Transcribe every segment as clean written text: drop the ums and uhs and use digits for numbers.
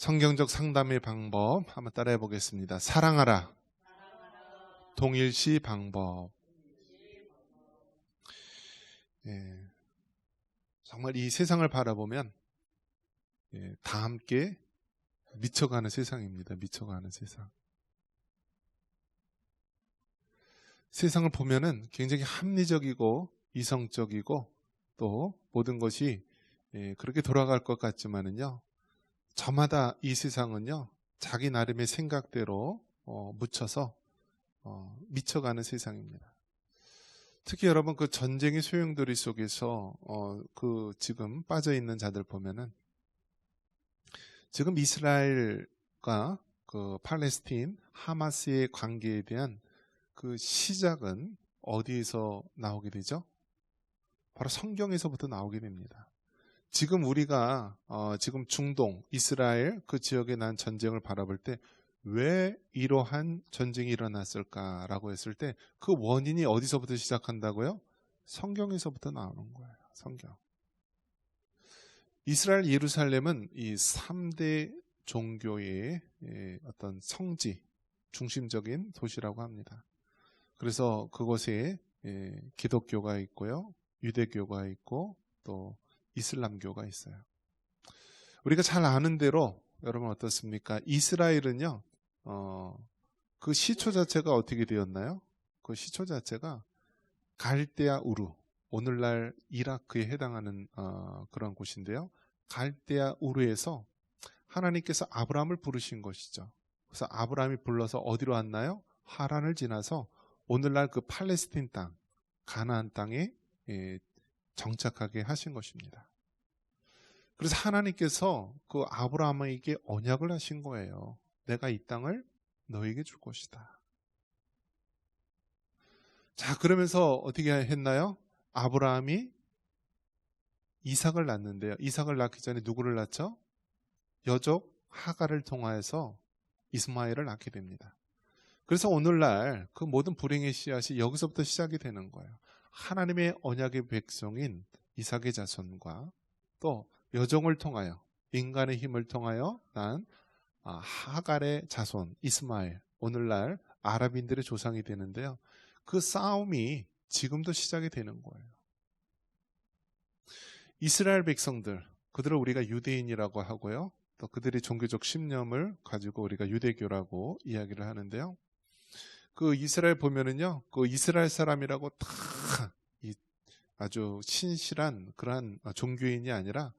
성경적 상담의 방법 한번 따라해 보겠습니다. 사랑하라. 동일시 방법. 정말 이 세상을 바라보면 다 함께 미쳐가는 세상입니다. 미쳐가는 세상. 세상을 보면은 굉장히 합리적이고 이성적이고 또 모든 것이 그렇게 돌아갈 것 같지만은요, 저마다 이 세상은요 자기 나름의 생각대로 묻혀서 미쳐가는 세상입니다. 특히 여러분 그 전쟁의 소용돌이 속에서 그 지금 빠져 있는 자들 보면은 지금 이스라엘과 그 팔레스틴 하마스의 관계에 대한 그 시작은 어디에서 나오게 되죠? 바로 성경에서부터 나오게 됩니다. 지금 우리가 지금 중동, 이스라엘 그 지역에 난 전쟁을 바라볼 때 왜 이러한 전쟁이 일어났을까라고 했을 때 그 원인이 어디서부터 시작한다고요? 성경에서부터 나오는 거예요. 성경. 이스라엘 예루살렘은 이 3대 종교의 어떤 성지, 중심적인 도시라고 합니다. 그래서 그곳에 기독교가 있고요, 유대교가 있고 또 이슬람교가 있어요. 우리가 잘 아는 대로 여러분 어떻습니까? 이스라엘은요, 그 시초 자체가 어떻게 되었나요? 그 시초 자체가 갈대아 우르, 오늘날 이라크에 해당하는 그런 곳인데요. 갈대아 우르에서 하나님께서 아브라함을 부르신 것이죠. 그래서 아브라함이 불러서 어디로 왔나요? 하란을 지나서 오늘날 그 팔레스틴 땅, 가나안 땅에 정착하게 하신 것입니다. 그래서 하나님께서 그 아브라함에게 언약을 하신 거예요. 내가 이 땅을 너에게 줄 것이다. 자, 그러면서 어떻게 했나요? 아브라함이 이삭을 낳는데요. 이삭을 낳기 전에 누구를 낳죠? 여족 하갈을 통하여서 이스마엘을 낳게 됩니다. 그래서 오늘날 그 모든 불행의 씨앗이 여기서부터 시작이 되는 거예요. 하나님의 언약의 백성인 이삭의 자손과 또 여종을 통하여, 인간의 힘을 통하여 난 하갈의 자손 이스마엘, 오늘날 아랍인들의 조상이 되는데요. 그 싸움이 지금도 시작이 되는 거예요. 이스라엘 백성들, 그들을 우리가 유대인이라고 하고요, 또 그들의 종교적 신념을 가지고 우리가 유대교라고 이야기를 하는데요. 그 이스라엘 보면은요, 그 이스라엘 사람이라고 다 아주 신실한 그러한 종교인이 아니라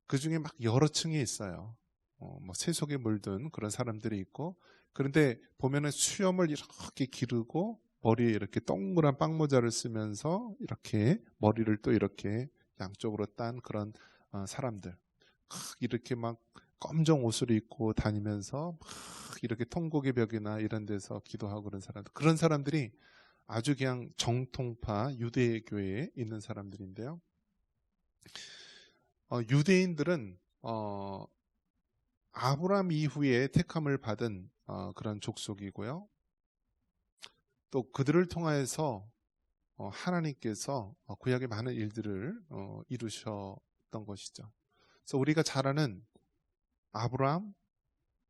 그 중에 막 여러 층이 있어요. 뭐 세속에 물든 그런 사람들이 있고, 그런데 보면은 수염을 이렇게 기르고 머리에 이렇게 동그란 빵모자를 쓰면서 이렇게 머리를 또 이렇게 양쪽으로 딴 그런 사람들, 이렇게 막 검정 옷을 입고 다니면서 막 이렇게 통곡의 벽이나 이런 데서 기도하고 그런 사람들이 아주 그냥 정통파 유대교에 있는 사람들인데요. 유대인들은 아브라함 이후에 택함을 받은 그런 족속이고요. 또 그들을 통하여서 하나님께서 구약의 많은 일들을 이루셨던 것이죠. 그래서 우리가 잘 아는 아브라함,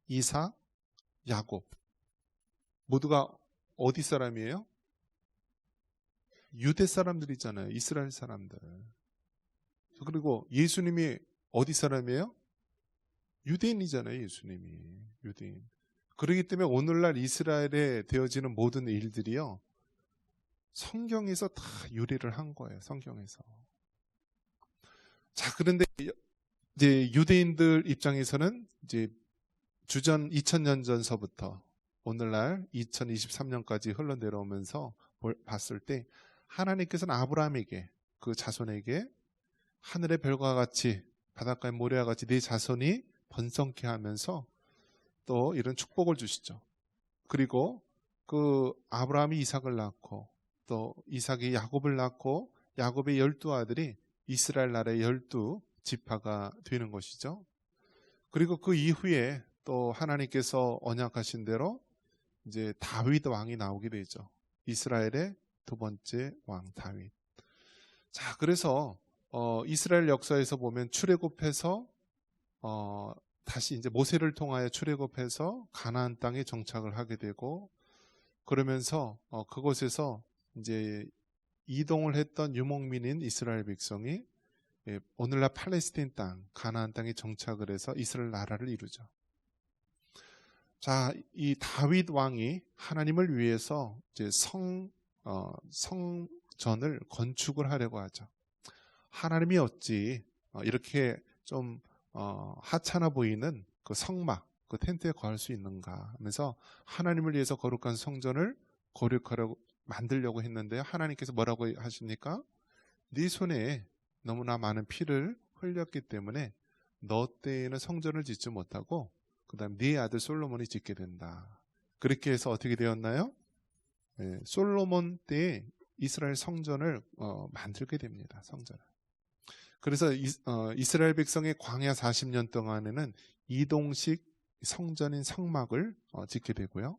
이삭, 야곱 모두가 어디 사람이에요? 유대 사람들이잖아요. 이스라엘 사람들. 그리고 예수님이 어디 사람이에요? 유대인이잖아요. 예수님이 유대인. 그렇기 때문에 오늘날 이스라엘에 되어지는 모든 일들이요, 성경에서 다 유래를 한 거예요. 성경에서. 자, 그런데 이제 유대인들 입장에서는 이제 주전 2000년 전서부터 오늘날 2023년까지 흘러내려오면서 봤을 때 하나님께서는 아브라함에게, 그 자손에게 하늘의 별과 같이 바닷가의 모래와 같이 네 자손이 번성케 하면서 또 이런 축복을 주시죠. 그리고 그 아브라함이 이삭을 낳고 또 이삭이 야곱을 낳고 야곱의 12아들이 이스라엘 나라의 12지파가 되는 것이죠. 그리고 그 이후에 또 하나님께서 언약하신 대로 이제 다윗 왕이 나오게 되죠. 이스라엘의 두 번째 왕 다윗. 자, 그래서 이스라엘 역사에서 보면 출애굽해서 다시 이제 모세를 통하여 출애굽해서 가나안 땅에 정착을 하게 되고, 그러면서 그곳에서 이제 이동을 했던 유목민인 이스라엘 백성이 오늘날 팔레스틴 땅, 가나안 땅에 정착을 해서 이스라엘 나라를 이루죠. 자, 이 다윗 왕이 하나님을 위해서 이제 성전을 건축을 하려고 하죠. 하나님이 어찌 이렇게 좀 하찮아 보이는 그 성막, 그 텐트에 거할 수 있는가 하면서 하나님을 위해서 거룩한 성전을 거룩하려고 만들려고 했는데요. 하나님께서 뭐라고 하십니까? 네 손에 너무나 많은 피를 흘렸기 때문에 너 때에는 성전을 짓지 못하고 그 다음 네 아들 솔로몬이 짓게 된다. 그렇게 해서 어떻게 되었나요? 솔로몬 때에 이스라엘 성전을 만들게 됩니다. 성전을. 그래서 이스라엘 백성의 광야 40년 동안에는 이동식 성전인 성막을 짓게 되고요.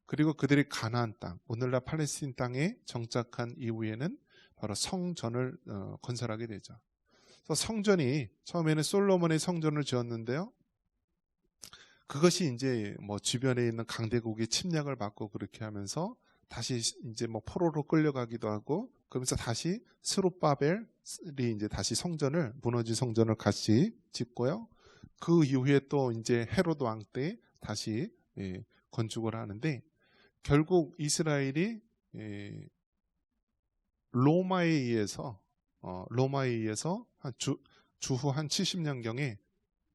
그리고 그들이 가나안 땅, 오늘날 팔레스틴 땅에 정착한 이후에는 바로 성전을 건설하게 되죠. 그래서 성전이 처음에는 솔로몬의 성전을 지었는데요. 그것이 이제 뭐 주변에 있는 강대국의 침략을 받고 그렇게 하면서 다시 이제 뭐 포로로 끌려가기도 하고, 그러면서 다시 스룹바벨이 이제 다시 무너진 성전을 같이 짓고요. 그 이후에 또 이제 헤롯 왕 때 다시 건축을 하는데, 결국 이스라엘이 로마에 의해서 한 주후 한 70년경에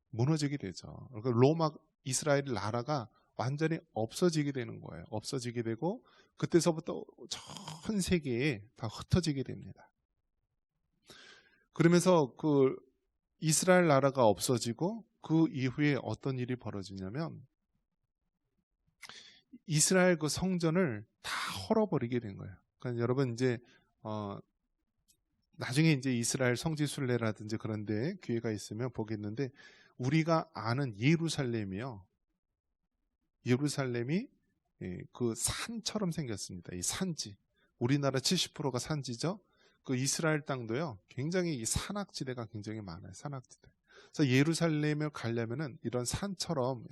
무너지게 되죠. 그러니까 이스라엘 나라가 완전히 없어지게 되는 거예요. 없어지게 되고 그때서부터 전 세계에 다 흩어지게 됩니다. 그러면서 그 이스라엘 나라가 없어지고 그 이후에 어떤 일이 벌어지냐면 이스라엘 그 성전을 다 헐어버리게 된 거예요. 그러니까 여러분 이제 나중에 이제 이스라엘 성지순례라든지 그런데 기회가 있으면 보겠는데, 우리가 아는 예루살렘이요. 예루살렘이 그 산처럼 생겼습니다. 이 산지. 우리나라 70%가 산지죠. 그 이스라엘 땅도요. 굉장히 이 산악지대가 굉장히 많아요. 산악지대. 그래서 예루살렘을 가려면은 이런 산처럼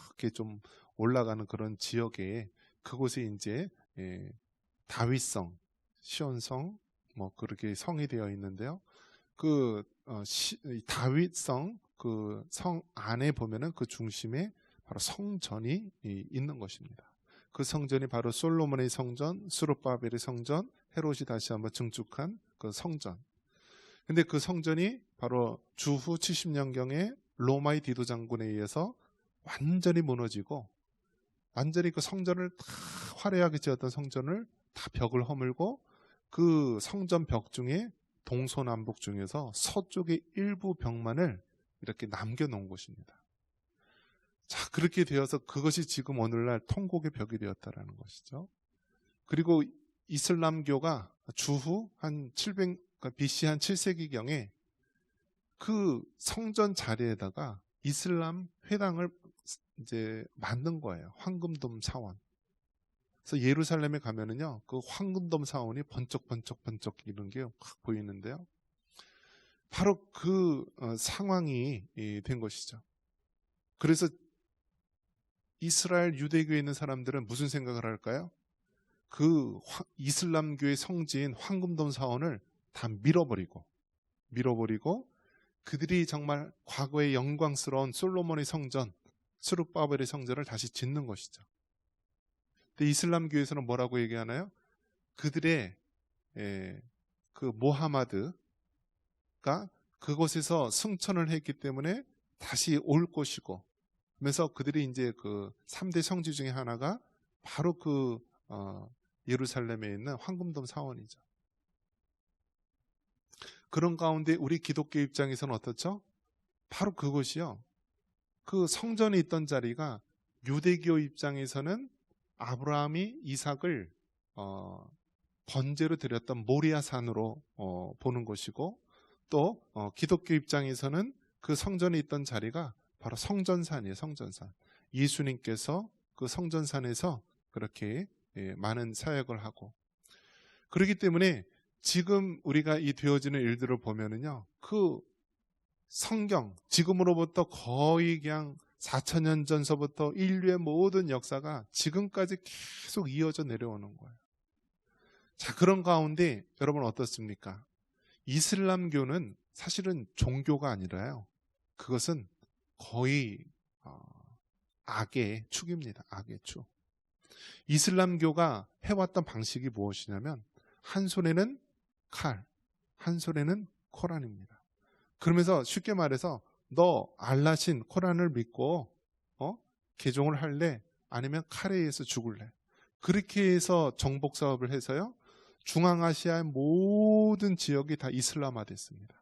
이렇게 좀 올라가는 그런 지역에, 그곳에 이제 다윗성, 시온성 뭐 그렇게 성이 되어 있는데요. 그 다윗성 그 성 안에 보면은 그 중심에 바로 성전이 있는 것입니다. 그 성전이 바로 솔로몬의 성전, 스룹바벨의 성전, 헤롯이 다시 한번 증축한 그 성전. 근데 그 성전이 바로 주후 70년경에 로마의 디도 장군에 의해서 완전히 무너지고, 완전히 그 성전을 다 화려하게 지었던 성전을 다 벽을 허물고, 그 성전 벽 중에 동서남북 중에서 서쪽의 일부 벽만을 이렇게 남겨놓은 곳입니다. 자, 그렇게 되어서 그것이 지금 오늘날 통곡의 벽이 되었다라는 것이죠. 그리고 이슬람교가 주후 한 BC 한 7세기경에 그 성전 자리에다가 이슬람 회당을 이제 만든 거예요. 황금돔 사원. 그래서 예루살렘에 가면은요, 그 황금돔 사원이 번쩍번쩍 이런 게 확 보이는데요. 바로 그 상황이 된 것이죠. 그래서 이스라엘 유대교에 있는 사람들은 무슨 생각을 할까요? 그 이슬람교의 성지인 황금돔 사원을 다 밀어버리고 그들이 정말 과거의 영광스러운 솔로몬의 성전, 스룹바벨의 성전을 다시 짓는 것이죠. 근데 이슬람교에서는 뭐라고 얘기하나요? 그들의 그 모하마드가 그곳에서 승천을 했기 때문에 다시 올 것이고, 그래서 그들이 이제 그 3대 성지 중에 하나가 바로 그 예루살렘에 있는 황금돔 사원이죠. 그런 가운데 우리 기독교 입장에서는 어떻죠? 바로 그것이요. 그 성전이 있던 자리가 유대교 입장에서는 아브라함이 이삭을 번제로 드렸던 모리아 산으로 보는 것이고, 또 기독교 입장에서는 그 성전에 있던 자리가 바로 성전산이에요. 성전산. 예수님께서 그 성전산에서 그렇게 많은 사역을 하고, 그렇기 때문에 지금 우리가 이 되어지는 일들을 보면은요, 그 성경, 지금으로부터 거의 그냥 4,000년 전서부터 인류의 모든 역사가 지금까지 계속 이어져 내려오는 거예요. 자, 그런 가운데 여러분 어떻습니까? 이슬람교는 사실은 종교가 아니라요. 그것은 거의 악의 축입니다. 악의 축. 이슬람교가 해왔던 방식이 무엇이냐면 한 손에는 칼, 한 손에는 코란입니다. 그러면서 쉽게 말해서 너 알라신 코란을 믿고 개종을 할래? 아니면 칼에 의해서 죽을래? 그렇게 해서 정복 사업을 해서요. 중앙아시아의 모든 지역이 다 이슬람화 됐습니다.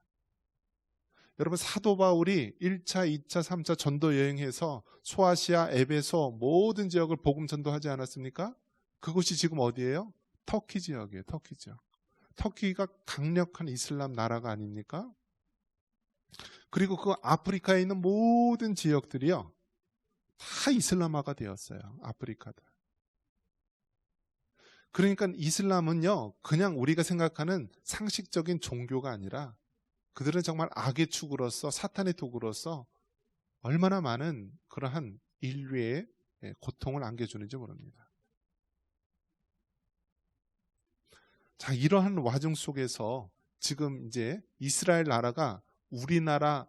여러분 사도 바울이 1차, 2차, 3차 전도 여행해서 소아시아, 에베소 모든 지역을 복음 전도하지 않았습니까? 그곳이 지금 어디예요? 터키 지역이에요. 터키 지역. 터키가 강력한 이슬람 나라가 아닙니까? 그리고 그 아프리카에 있는 모든 지역들이요. 다 이슬람화가 되었어요. 아프리카들. 그러니까 이슬람은요. 그냥 우리가 생각하는 상식적인 종교가 아니라 그들은 정말 악의 축으로서 사탄의 도구로서 얼마나 많은 그러한 인류의 고통을 안겨주는지 모릅니다. 자, 이러한 와중 속에서 지금 이제 이스라엘 나라가 우리나라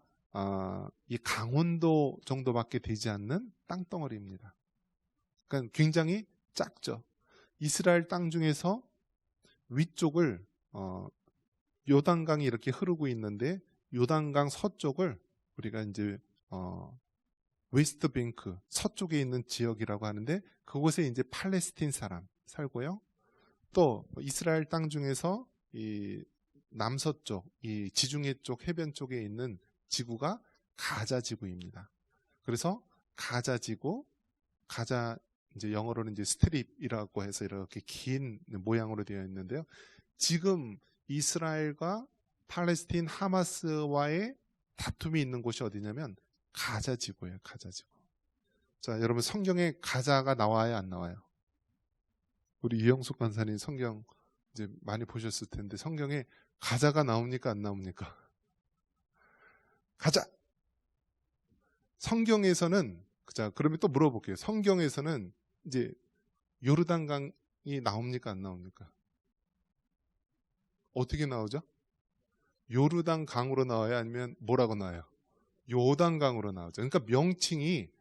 이 강원도 정도밖에 되지 않는 땅덩어리입니다. 그러니까 굉장히 작죠. 이스라엘 땅 중에서 위쪽을 요단강이 이렇게 흐르고 있는데 요단강 서쪽을 우리가 이제 웨스트 뱅크 서쪽에 있는 지역이라고 하는데 그곳에 이제 팔레스틴 사람 살고요. 또 이스라엘 땅 중에서 이 남서쪽, 이 지중해 쪽 해변 쪽에 있는 지구가 가자 지구입니다. 그래서 가자 지구, 가자 이제 영어로는 이제 스트립이라고 해서 이렇게 긴 모양으로 되어 있는데요. 지금 이스라엘과 팔레스틴 하마스와의 다툼이 있는 곳이 어디냐면 가자 지구예요. 가자 지구. 자, 여러분 성경에 가자가 나와요, 안 나와요? 우리 이영숙 간사님 성경 이제 많이 보셨을 텐데 성경에 가자가 나옵니까, 안 나옵니까? 가자. 성경에서는 자, 그러면 또 물어볼게요. 성경에서는 이제 요르단강이 나옵니까, 안 나옵니까? 어떻게 나오죠? 요르단강으로 나와요? 아니면 뭐라고 나와요? 요단강으로 나오죠. 그러니까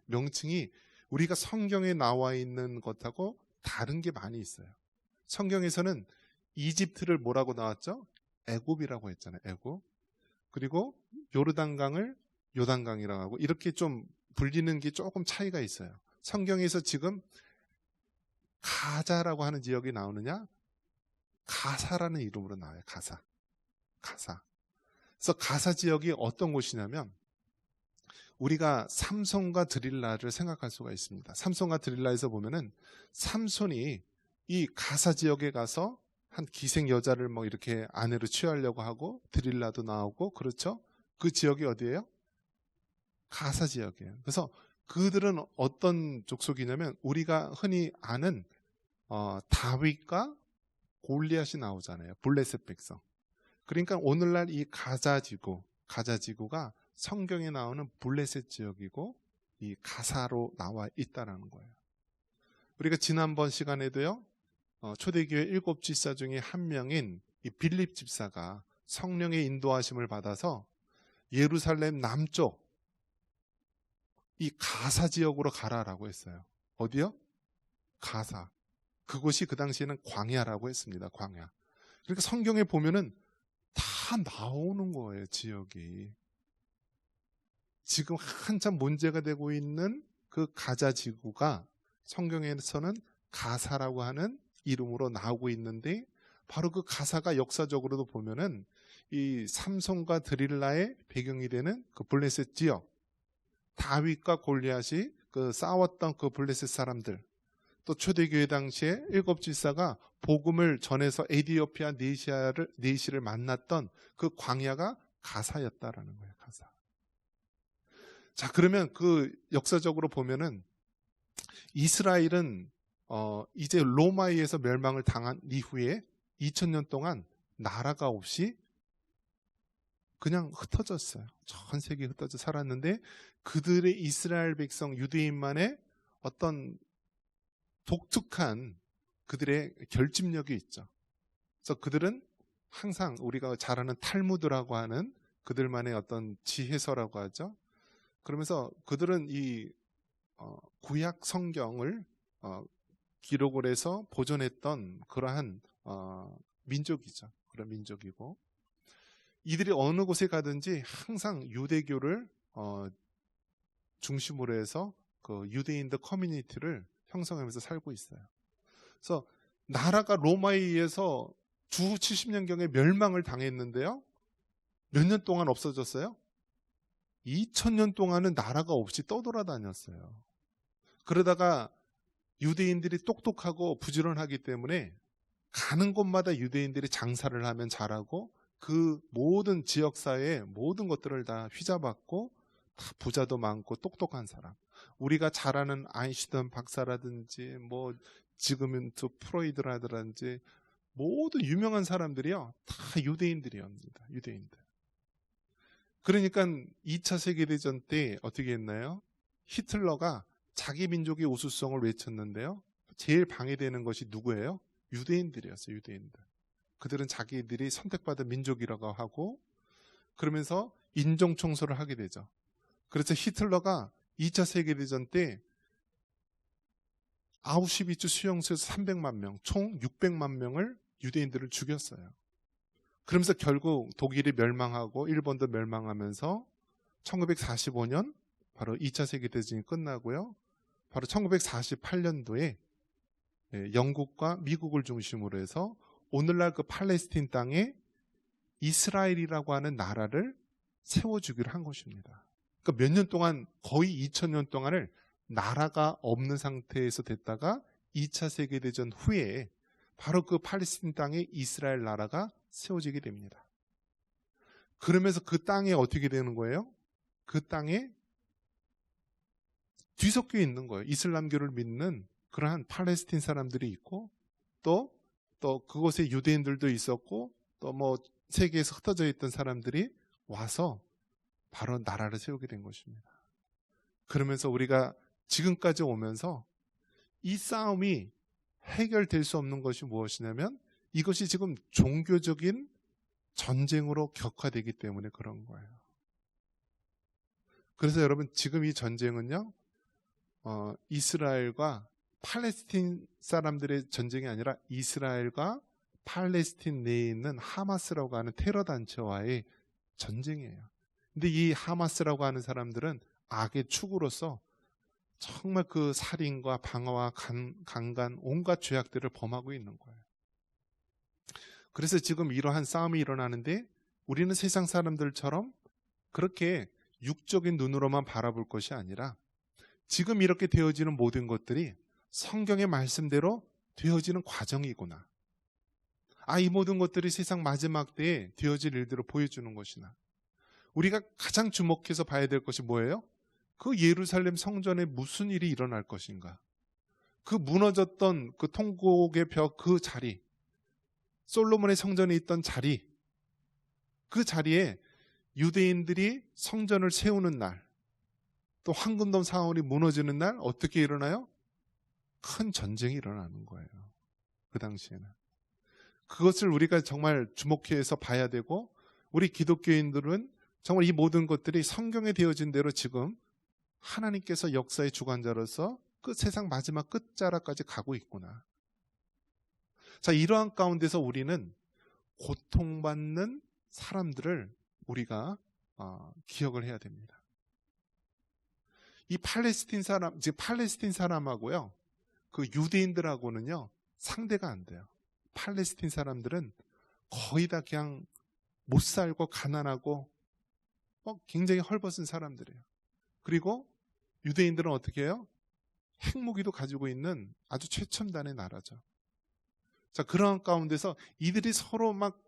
명칭이 우리가 성경에 나와 있는 것하고 다른 게 많이 있어요. 성경에서는 이집트를 뭐라고 나왔죠? 애굽이라고 했잖아요. 애굽. 그리고 요르단강을 요단강이라고 하고 이렇게 좀 불리는 게 조금 차이가 있어요. 성경에서 지금 가자라고 하는 지역이 나오느냐? 가사라는 이름으로 나와요. 가사. 그래서 가사 지역이 어떤 곳이냐면 우리가 삼손과 드릴라를 생각할 수가 있습니다. 삼손과 드릴라에서 보면은 삼손이 이 가사 지역에 가서 한 기생 여자를 뭐 이렇게 아내로 취하려고 하고 드릴라도 나오고 그렇죠? 그 지역이 어디예요? 가사 지역이에요. 그래서 그들은 어떤 족속이냐면 우리가 흔히 아는 다윗과 골리앗이 나오잖아요. 블레셋 백성. 그러니까 오늘날 이 가자 지구가 성경에 나오는 블레셋 지역이고 이 가사로 나와 있다라는 거예요. 우리가 지난번 시간에도요. 초대교회 7 집사 중에 한 명인 이 빌립 집사가 성령의 인도하심을 받아서 예루살렘 남쪽 이 가사 지역으로 가라라고 했어요. 어디요? 가사. 그곳이 그 당시에는 광야라고 했습니다. 광야. 그러니까 성경에 보면은 다 나오는 거예요. 지역이. 지금 한참 문제가 되고 있는 그 가자 지구가 성경에서는 가사라고 하는 이름으로 나오고 있는데 바로 그 가사가 역사적으로도 보면은 이 삼손과 드릴라의 배경이 되는 그 블레셋 지역, 다윗과 골리앗이 그 싸웠던 그 블레셋 사람들, 또 초대교회 당시에 7 집사가 복음을 전해서 에디오피아 네시를 만났던 그 광야가 가사였다라는 거예요. 가사. 자, 그러면 그 역사적으로 보면은 이스라엘은 이제 로마에 의해서 멸망을 당한 이후에 2000년 동안 나라가 없이 그냥 흩어졌어요. 전 세계에 흩어져 살았는데 그들의 이스라엘 백성 유대인만의 어떤 독특한 그들의 결집력이 있죠. 그래서 그들은 항상 우리가 잘 아는 탈무드라고 하는 그들만의 어떤 지혜서라고 하죠. 그러면서 그들은 이 구약 성경을 기록을 해서 보존했던 그러한 민족이죠. 그런 민족이고, 이들이 어느 곳에 가든지 항상 유대교를 중심으로 해서 그 유대인들 커뮤니티를 형성하면서 살고 있어요. 그래서 나라가 로마에 의해서 주 70년경에 멸망을 당했는데요. 몇 년 동안 없어졌어요? 2000년 동안은 나라가 없이 떠돌아다녔어요. 그러다가 유대인들이 똑똑하고 부지런하기 때문에 가는 곳마다 유대인들이 장사를 하면 잘하고 그 모든 지역사회의 모든 것들을 다 휘잡았고 다 부자도 많고 똑똑한 사람. 우리가 잘 아는 아인슈타인 박사라든지 뭐 지금은 또 프로이드라든지 모든 유명한 사람들이요. 다 유대인들이옵니다. 유대인들. 그러니까 2차 세계대전 때 어떻게 했나요? 히틀러가 자기 민족의 우수성을 외쳤는데요. 제일 방해되는 것이 누구예요? 유대인들이었어요. 유대인들. 그들은 자기들이 선택받은 민족이라고 하고 그러면서 인종 청소를 하게 되죠. 그래서 히틀러가 2차 세계대전 때 아우슈비츠 수용소에서 300만 명, 총 600만 명을 유대인들을 죽였어요. 그러면서 결국 독일이 멸망하고 일본도 멸망하면서 1945년 바로 2차 세계대전이 끝나고요. 바로 1948년도에 영국과 미국을 중심으로 해서 오늘날 그 팔레스틴 땅에 이스라엘이라고 하는 나라를 세워주기로 한 것입니다. 그러니까 몇 년 동안 거의 2000년 동안을 나라가 없는 상태에서 됐다가 2차 세계대전 후에 바로 그 팔레스틴 땅에 이스라엘 나라가 세워지게 됩니다. 그러면서 그 땅에 어떻게 되는 거예요? 그 땅에 뒤섞여 있는 거예요. 이슬람교를 믿는 그러한 팔레스틴 사람들이 있고 또 그곳에 유대인들도 있었고 또 뭐 세계에서 흩어져 있던 사람들이 와서 바로 나라를 세우게 된 것입니다. 그러면서 우리가 지금까지 오면서 이 싸움이 해결될 수 없는 것이 무엇이냐면 이것이 지금 종교적인 전쟁으로 격화되기 때문에 그런 거예요. 그래서 여러분 지금 이 전쟁은요 이스라엘과 팔레스틴 사람들의 전쟁이 아니라 이스라엘과 팔레스틴 내에 있는 하마스라고 하는 테러 단체와의 전쟁이에요. 근데 이 하마스라고 하는 사람들은 악의 축으로서 정말 그 살인과 방화와 강간 온갖 죄악들을 범하고 있는 거예요. 그래서 지금 이러한 싸움이 일어나는데 우리는 세상 사람들처럼 그렇게 육적인 눈으로만 바라볼 것이 아니라 지금 이렇게 되어지는 모든 것들이 성경의 말씀대로 되어지는 과정이구나. 이 모든 것들이 세상 마지막 때에 되어질 일들을 보여주는 것이나 우리가 가장 주목해서 봐야 될 것이 뭐예요? 그 예루살렘 성전에 무슨 일이 일어날 것인가? 그 무너졌던 그 통곡의 벽 그 자리, 솔로몬의 성전에 있던 자리, 그 자리에 유대인들이 성전을 세우는 날, 또 황금돔 사원이 무너지는 날 어떻게 일어나요? 큰 전쟁이 일어나는 거예요. 그 당시에는. 그것을 우리가 정말 주목해서 봐야 되고 우리 기독교인들은 정말 이 모든 것들이 성경에 되어진 대로 지금 하나님께서 역사의 주관자로서 그 세상 마지막 끝자락까지 가고 있구나. 자, 이러한 가운데서 우리는 고통받는 사람들을 우리가 기억을 해야 됩니다. 이 팔레스틴 사람하고요, 그 유대인들하고는요 상대가 안 돼요. 팔레스틴 사람들은 거의 다 그냥 못 살고 가난하고 굉장히 헐벗은 사람들이에요. 그리고 유대인들은 어떻게 해요? 핵무기도 가지고 있는 아주 최첨단의 나라죠. 자, 그러한 가운데서 이들이 서로 막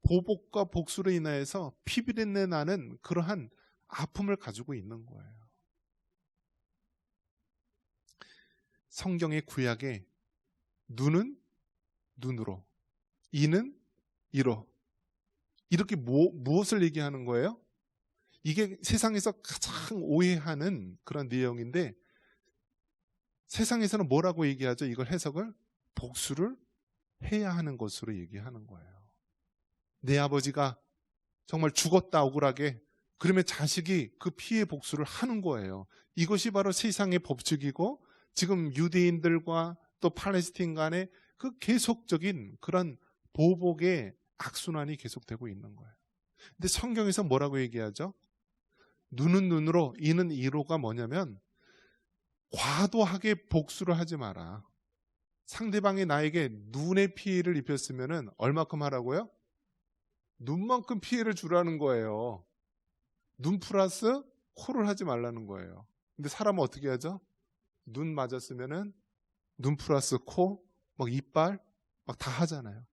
보복과 복수로 인하여서 피비린내 나는 그러한 아픔을 가지고 있는 거예요. 성경의 구약에 눈은 눈으로, 이는 이로 이렇게 무엇을 얘기하는 거예요? 이게 세상에서 가장 오해하는 그런 내용인데 세상에서는 뭐라고 얘기하죠? 이걸 해석을 복수를 해야 하는 것으로 얘기하는 거예요. 내 아버지가 정말 죽었다 억울하게 그러면 자식이 그 피해 복수를 하는 거예요. 이것이 바로 세상의 법칙이고 지금 유대인들과 또 팔레스틴 간의 그 계속적인 그런 보복의 악순환이 계속되고 있는 거예요. 근데 성경에서 뭐라고 얘기하죠? 눈은 눈으로 이는 이로가 뭐냐면 과도하게 복수를 하지 마라. 상대방이 나에게 눈의 피해를 입혔으면 얼마큼 하라고요? 눈만큼 피해를 주라는 거예요. 눈 플러스 코를 하지 말라는 거예요. 근데 사람은 어떻게 하죠? 눈 맞았으면은 눈 플러스 코, 막 이빨, 막 다 하잖아요.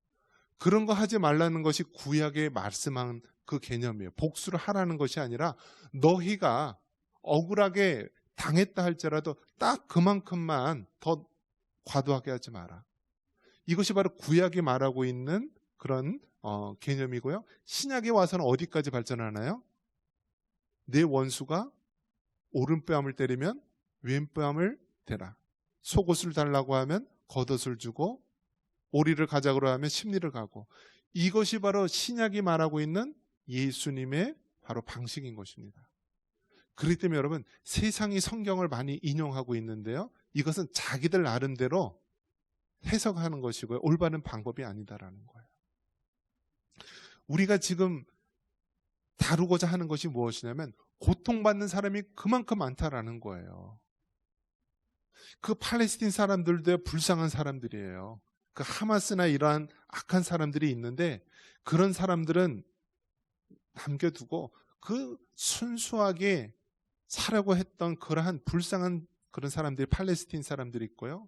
그런 거 하지 말라는 것이 구약에 말씀한 그 개념이에요. 복수를 하라는 것이 아니라 너희가 억울하게 당했다 할지라도 딱 그만큼만 더 과도하게 하지 마라. 이것이 바로 구약이 말하고 있는 그런 개념이고요. 신약에 와서는 어디까지 발전하나요? 내 원수가 오른뺨을 때리면 왼뺨을 대라. 속옷을 달라고 하면 겉옷을 주고 오리를 가자고 하면 십리를 가고. 이것이 바로 신약이 말하고 있는 예수님의 바로 방식인 것입니다. 그렇기 때문에 여러분 세상이 성경을 많이 인용하고 있는데요. 이것은 자기들 나름대로 해석하는 것이고요. 올바른 방법이 아니다라는 거예요. 우리가 지금 다루고자 하는 것이 무엇이냐면 고통받는 사람이 그만큼 많다라는 거예요. 그 팔레스틴 사람들도 불쌍한 사람들이에요. 그 하마스나 이러한 악한 사람들이 있는데 그런 사람들은 남겨두고 그 순수하게 살려고 했던 그러한 불쌍한 그런 사람들이 팔레스틴 사람들이 있고요.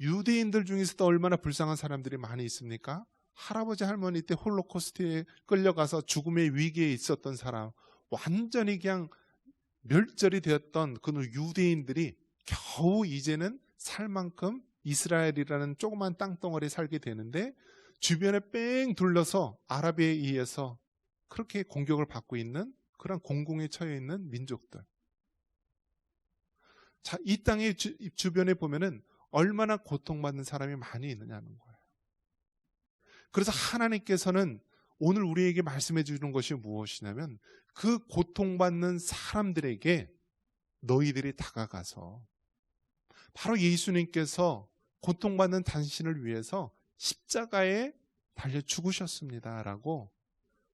유대인들 중에서도 얼마나 불쌍한 사람들이 많이 있습니까? 할아버지 할머니 때 홀로코스트에 끌려가서 죽음의 위기에 있었던 사람, 완전히 그냥 멸절이 되었던 그 유대인들이 겨우 이제는 살 만큼 이스라엘이라는 조그만 땅덩어리에 살게 되는데 주변에 뺑 둘러서 아랍에 의해서 그렇게 공격을 받고 있는 그런 공공에 처해 있는 민족들. 자, 이 땅의 주변에 보면은 얼마나 고통받는 사람이 많이 있느냐는 거예요. 그래서 하나님께서는 오늘 우리에게 말씀해 주는 것이 무엇이냐면 그 고통받는 사람들에게 너희들이 다가가서 바로 예수님께서 고통받는 당신을 위해서 십자가에 달려 죽으셨습니다라고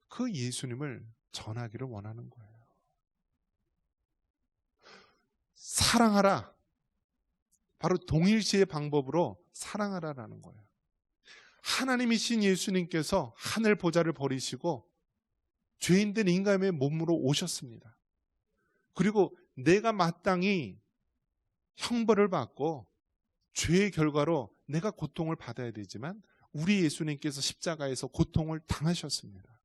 그 예수님을 전하기를 원하는 거예요. 사랑하라. 바로 동일시의 방법으로 사랑하라라는 거예요. 하나님이신 예수님께서 하늘 보좌를 버리시고 죄인된 인간의 몸으로 오셨습니다. 그리고 내가 마땅히 형벌을 받고 죄의 결과로 내가 고통을 받아야 되지만 우리 예수님께서 십자가에서 고통을 당하셨습니다.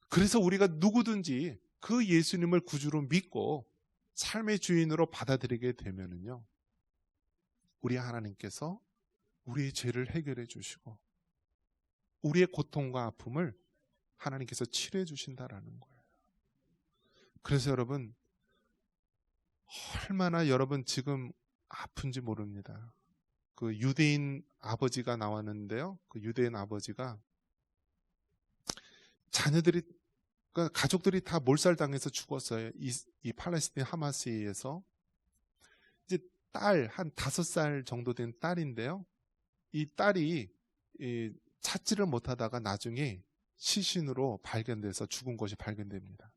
그래서 우리가 누구든지 그 예수님을 구주로 믿고 삶의 주인으로 받아들이게 되면은요, 우리 하나님께서 우리의 죄를 해결해 주시고 우리의 고통과 아픔을 하나님께서 치료해 주신다라는 거예요. 그래서 여러분 얼마나 여러분 지금 아픈지 모릅니다. 그 유대인 아버지가 나왔는데요. 그 유대인 아버지가 자녀들이 그러니까 가족들이 다 몰살당해서 죽었어요. 이 팔레스틴 하마스에 의해서. 이제 딸 한 5살 정도 된 딸인데요. 이 딸이 찾지를 못하다가 나중에 시신으로 발견돼서 죽은 것이 발견됩니다.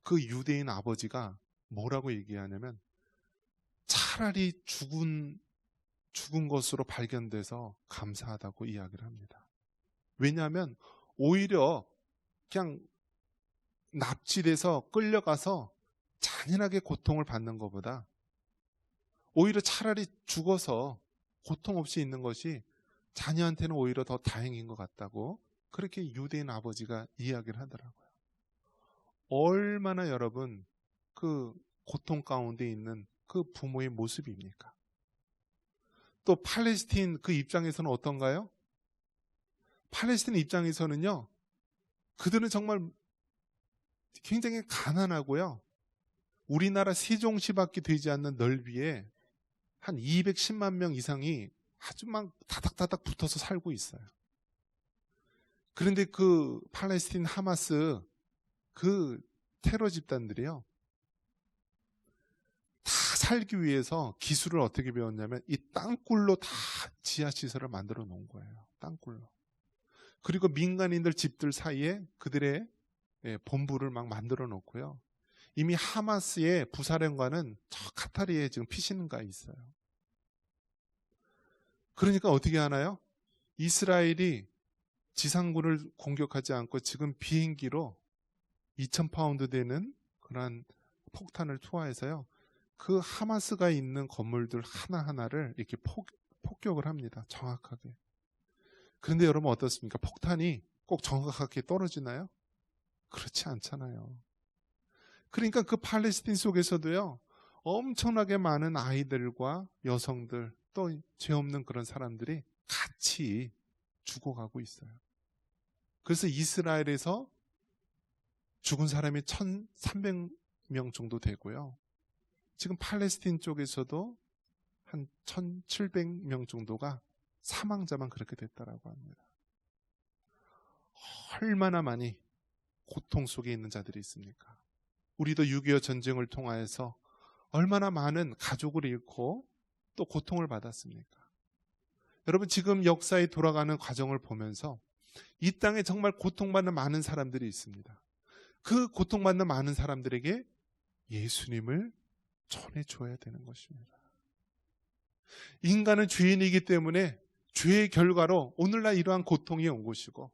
그 유대인 아버지가 뭐라고 얘기하냐면 차라리 죽은 것으로 발견돼서 감사하다고 이야기를 합니다. 왜냐하면 오히려 그냥 납치돼서 끌려가서 잔인하게 고통을 받는 것보다 오히려 차라리 죽어서 고통 없이 있는 것이 자녀한테는 오히려 더 다행인 것 같다고 그렇게 유대인 아버지가 이야기를 하더라고요. 얼마나 여러분 그 고통 가운데 있는 그 부모의 모습입니까? 또 팔레스틴 그 입장에서는 어떤가요? 팔레스틴 입장에서는요, 그들은 정말 굉장히 가난하고요. 우리나라 세종시밖에 되지 않는 넓이에 한 210만 명 이상이 아주 막 다닥다닥 붙어서 살고 있어요. 그런데 그 팔레스틴 하마스 그 테러 집단들이요, 다 살기 위해서 기술을 어떻게 배웠냐면 이 땅굴로 다 지하시설을 만들어 놓은 거예요. 땅굴로. 그리고 민간인들 집들 사이에 그들의 본부를 막 만들어 놓고요. 이미 하마스의 부사령관은 저 카타리에 지금 피신은 가 있어요. 그러니까 어떻게 하나요? 이스라엘이 지상군을 공격하지 않고 지금 비행기로 2,000파운드 되는 그러한 폭탄을 투하해서요, 그 하마스가 있는 건물들 하나하나를 이렇게 폭격을 합니다. 정확하게. 그런데 여러분 어떻습니까? 폭탄이 꼭 정확하게 떨어지나요? 그렇지 않잖아요. 그러니까 그 팔레스틴 속에서도요, 엄청나게 많은 아이들과 여성들, 또 죄 없는 그런 사람들이 같이 죽어가고 있어요. 그래서 이스라엘에서 죽은 사람이 1,300명 정도 되고요. 지금 팔레스틴 쪽에서도 한 1,700명 정도가 사망자만 그렇게 됐다라고 합니다. 얼마나 많이 고통 속에 있는 자들이 있습니까? 우리도 6.25 전쟁을 통하여서 얼마나 많은 가족을 잃고 또 고통을 받았습니까? 여러분, 지금 역사에 돌아가는 과정을 보면서 이 땅에 정말 고통받는 많은 사람들이 있습니다. 그 고통받는 많은 사람들에게 예수님을 전해줘야 되는 것입니다. 인간은 죄인이기 때문에 죄의 결과로 오늘날 이러한 고통이 온 것이고,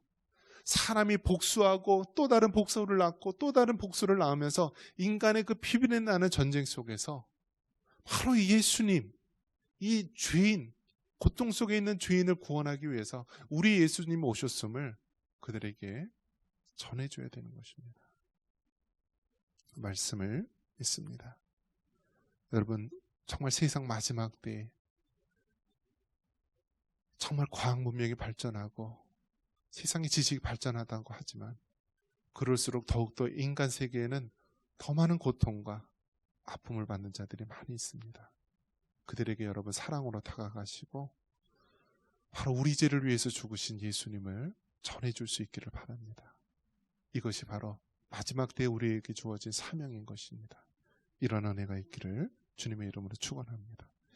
사람이 복수하고 또 다른 복수를 낳고 또 다른 복수를 낳으면서 인간의 그 피비린내 나는 전쟁 속에서 바로 예수님, 이 죄인, 고통 속에 있는 죄인을 구원하기 위해서 우리 예수님 오셨음을 그들에게 전해줘야 되는 것입니다. 말씀을 믿습니다. 여러분, 정말 세상 마지막 때에 정말 과학 문명이 발전하고 세상의 지식이 발전하다고 하지만 그럴수록 더욱더 인간 세계에는 더 많은 고통과 아픔을 받는 자들이 많이 있습니다. 그들에게 여러분 사랑으로 다가가시고 바로 우리 죄를 위해서 죽으신 예수님을 전해줄 수 있기를 바랍니다. 이것이 바로 마지막 때에 우리에게 주어진 사명인 것입니다. 이런 은혜가 있기를 주님의 이름으로 축원합니다.